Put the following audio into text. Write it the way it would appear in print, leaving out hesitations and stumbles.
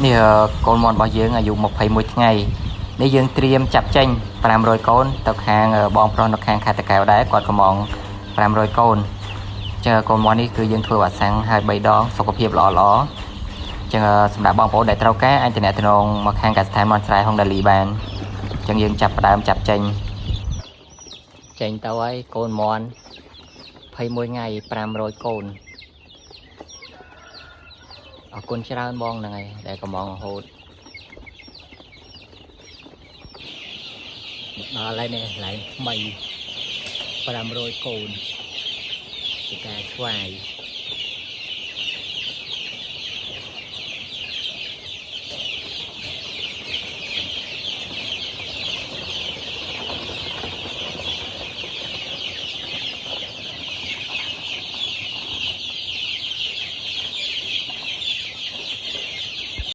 នេះកូនមន់របស់យើងអាយុ21ថ្ងៃនេះយើងត្រៀមចាប់ចេញ500កូនទៅខាងបងប្រុសនៅខាងខេត្តតាកែវដែរគាត់កំង500កូនចឹងកូនមន់នេះគឺយើងធ្វើវ៉ាក់សាំងហើយ3ដងសុខភាពល្អចឹងសម្រាប់បងប្អូនដែលត្រូវការអាចតំណងមកខាងកសិដ្ឋានមន់ស្រែហុងដាលីបានចឹងយើងចាប់ផ្ដើមចាប់ចេញទៅហើយកូនមន់21ថ្ងៃ500កូនអរគុណច្រើនបងហ្នឹងហើយដែលកំងរហូតដល់ហើយនេះឡើងថ្មី500កូនជាការឆ្វាយ